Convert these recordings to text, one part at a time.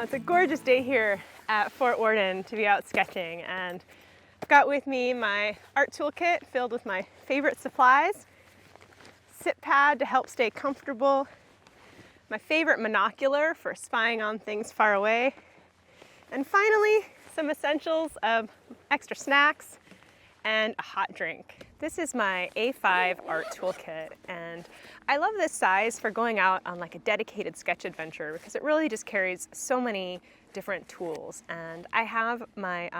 It's a gorgeous day here at Fort Worden to be out sketching, and I've got with me my art toolkit filled with my favorite supplies, sit pad to help stay comfortable, my favorite monocular for spying on things far away, and finally some essentials of extra snacks and a hot drink. This is my A5 art toolkit, and I love this size for going out on like a dedicated sketch adventure because it really just carries so many different tools. And I have my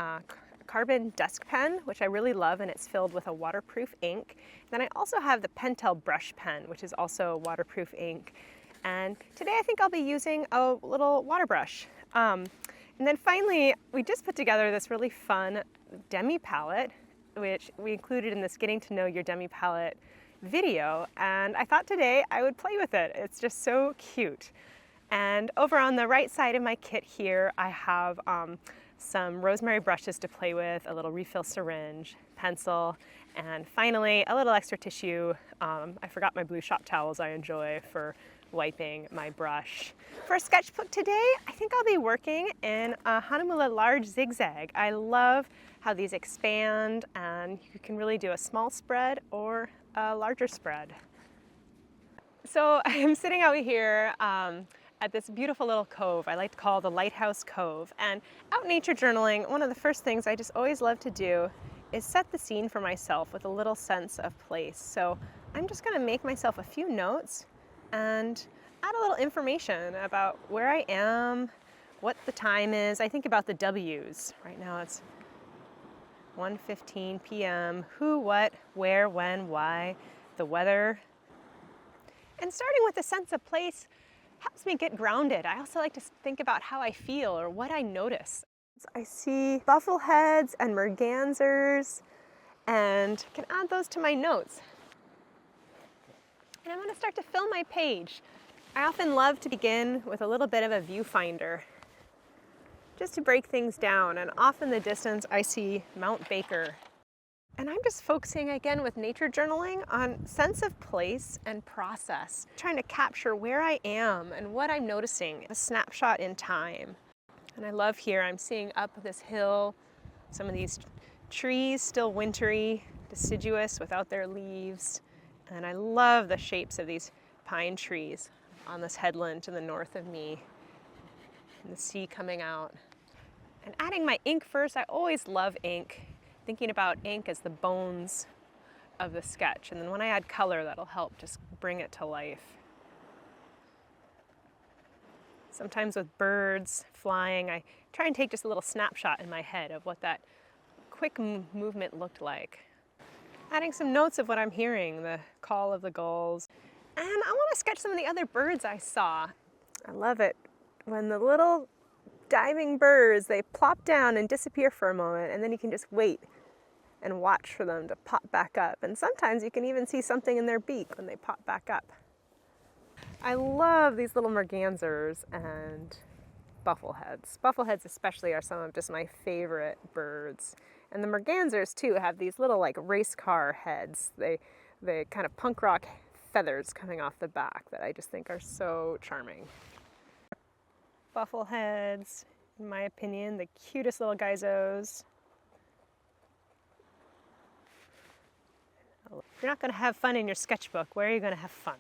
carbon desk pen, which I really love, and it's filled with a waterproof ink. Then I also have the Pentel brush pen, which is also waterproof ink. And today I think I'll be using a little water brush. And then finally, we just put together this really fun demi palette, which we included in this Getting to Know Your Demi Palette video, and I thought today I would play with it. It's just so cute. And over on the right side of my kit here, I have some rosemary brushes to play with, a little refill syringe, pencil, and finally a little extra tissue. I forgot my blue shop towels I enjoy for wiping my brush. For a sketchbook today, I think I'll be working in a Hahnemuhle large zigzag. I love how these expand, and you can really do a small spread or a larger spread. So I'm sitting out here at this beautiful little cove I like to call the Lighthouse Cove. And out nature journaling, one of the first things I just always love to do is set the scene for myself with a little sense of place. So I'm just gonna make myself a few notes and add a little information about where I am, what the time is. I think about the W's. Right now it's 1:15 p.m. Who, what, where, when, why, the weather. And starting with a sense of place helps me get grounded. I also like to think about how I feel or what I notice. I see buffleheads and mergansers, and I can add those to my notes. And I'm going to start to fill my page. I often love to begin with a little bit of a viewfinder, just to break things down, and off in the distance I see Mount Baker. And I'm just focusing again with nature journaling on sense of place and process, trying to capture where I am and what I'm noticing, a snapshot in time. And I love here, I'm seeing up this hill, some of these trees still wintry, deciduous without their leaves. And I love the shapes of these pine trees on this headland to the north of me, and the sea coming out. And adding my ink first, I always love ink, thinking about ink as the bones of the sketch. And then when I add color, that'll help just bring it to life. Sometimes with birds flying, I try and take just a little snapshot in my head of what that quick movement looked like. Adding some notes of what I'm hearing, the call of the gulls. And I want to sketch some of the other birds I saw. I love it when the little diving birds, they plop down and disappear for a moment, and then you can just wait and watch for them to pop back up. And sometimes you can even see something in their beak when they pop back up. I love these little mergansers and buffleheads. Buffleheads especially are some of just my favorite birds. And the mergansers too have these little like race car heads. They kind of punk rock feathers coming off the back that I just think are so charming. Buffleheads, in my opinion, the cutest little guizos. If you're not going to have fun in your sketchbook, where are you going to have fun?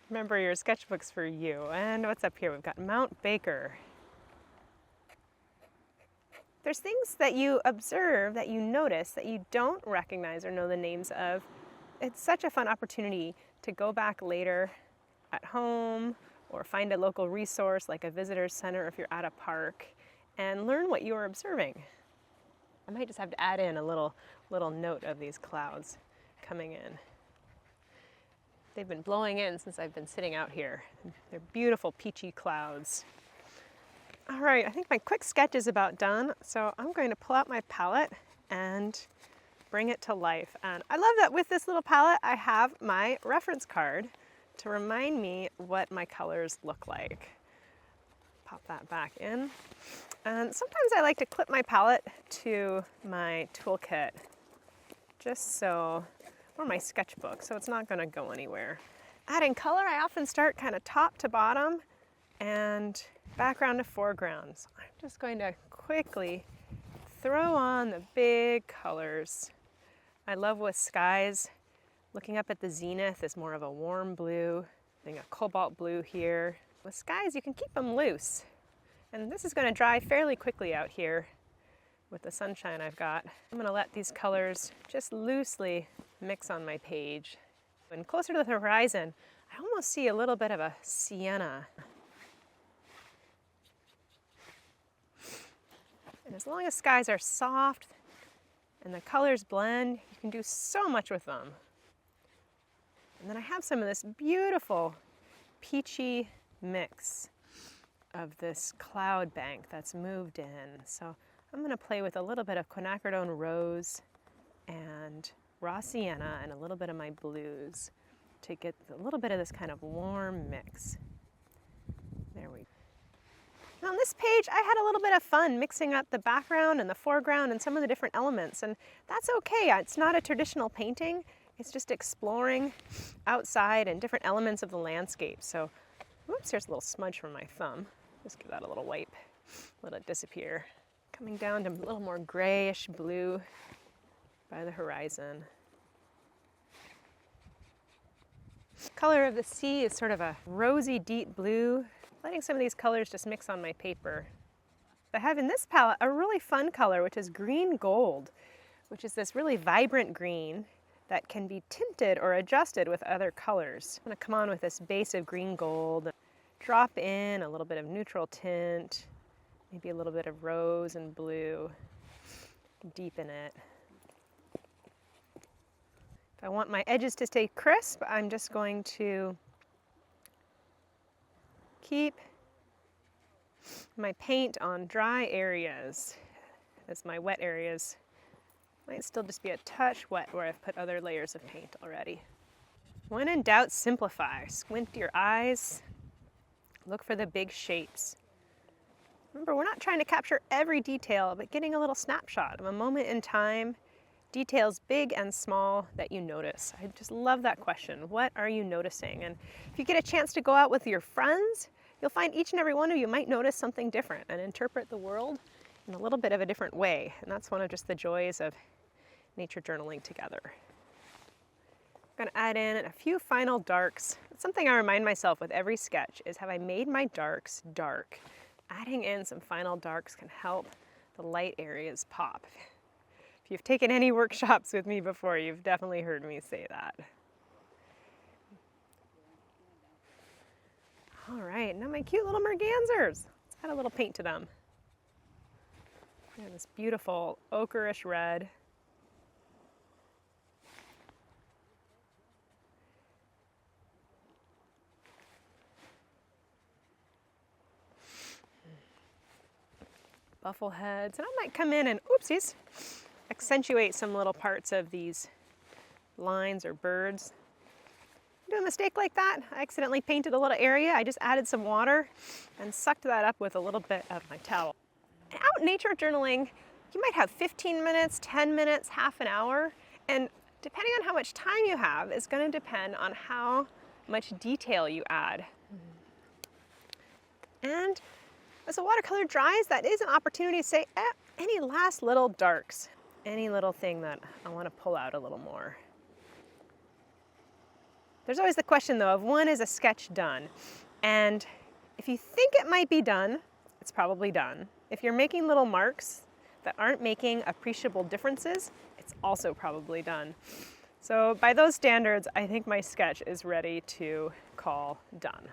Remember, your sketchbook's for you. And what's up here? We've got Mount Baker. There's things that you observe, that you notice, that you don't recognize or know the names of. It's such a fun opportunity to go back later at home, or find a local resource like a visitor's center if you're at a park, and learn what you're observing. I might just have to add in a little note of these clouds coming in. They've been blowing in since I've been sitting out here. They're beautiful peachy clouds. All right, I think my quick sketch is about done, so I'm going to pull out my palette and bring it to life. And I love that with this little palette I have my reference card to remind me what my colors look like. Pop that back in. And sometimes I like to clip my palette to my toolkit, just so, or my sketchbook, so it's not going to go anywhere. Adding color, I often start kind of top to bottom and background to foreground. So I'm just going to quickly throw on the big colors. I love with skies, looking up at the zenith is more of a warm blue, getting a cobalt blue here. With skies, you can keep them loose. And this is going to dry fairly quickly out here with the sunshine I've got. I'm going to let these colors just loosely mix on my page. And closer to the horizon, I almost see a little bit of a sienna. And as long as skies are soft and the colors blend, you can do so much with them. And then I have some of this beautiful peachy mix of this cloud bank that's moved in. So I'm going to play with a little bit of Quinacridone rose and raw sienna and a little bit of my blues to get a little bit of this kind of warm mix. There we go. And on this page, I had a little bit of fun mixing up the background and the foreground and some of the different elements, and that's okay. It's not a traditional painting. It's just exploring outside and different elements of the landscape. So, whoops, here's a little smudge from my thumb. Just give that a little wipe, let it disappear. Coming down to a little more grayish blue by the horizon. Color of the sea is sort of a rosy deep blue. Letting some of these colors just mix on my paper. I have in this palette a really fun color, which is green gold, which is this really vibrant green that can be tinted or adjusted with other colors. I'm going to come on with this base of green gold, drop in a little bit of neutral tint, maybe a little bit of rose and blue, deepen it. If I want my edges to stay crisp, I'm just going to keep my paint on dry areas, as my wet areas might still just be a touch wet where I've put other layers of paint already. When in doubt, simplify. Squint your eyes, look for the big shapes. Remember, we're not trying to capture every detail, but getting a little snapshot of a moment in time, details big and small that you notice. I just love that question. What are you noticing? And if you get a chance to go out with your friends, you'll find each and every one of you might notice something different and interpret the world in a little bit of a different way. And that's one of just the joys of nature journaling together. I'm going to add in a few final darks. It's something I remind myself with every sketch is, have I made my darks dark? Adding in some final darks can help the light areas pop. If you've taken any workshops with me before, you've definitely heard me say that. All right, now my cute little mergansers. Let's add a little paint to them. And this beautiful ochreish red. Buffle heads, and I might come in and, oopsies, accentuate some little parts of these lines or birds. Do a mistake like that, I accidentally painted a little area. I just added some water and sucked that up with a little bit of my towel. And out nature journaling, you might have 15 minutes, 10 minutes, half an hour, and depending on how much time you have is going to depend on how much detail you add. And as the watercolor dries, that is an opportunity to say, any last little darks, any little thing that I want to pull out a little more. There's always the question though of, when is a sketch done? And if you think it might be done, it's probably done. If you're making little marks that aren't making appreciable differences, it's also probably done. So by those standards, I think my sketch is ready to call done.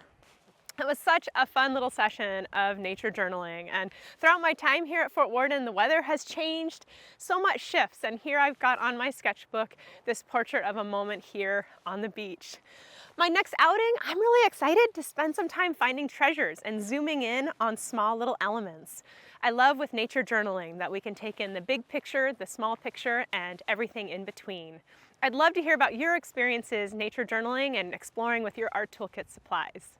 It was such a fun little session of nature journaling, and throughout my time here at Fort Worden, the weather has changed, so much shifts, and here I've got on my sketchbook this portrait of a moment here on the beach. My next outing, I'm really excited to spend some time finding treasures and zooming in on small little elements. I love with nature journaling that we can take in the big picture, the small picture, and everything in between. I'd love to hear about your experiences nature journaling and exploring with your Art Toolkit supplies.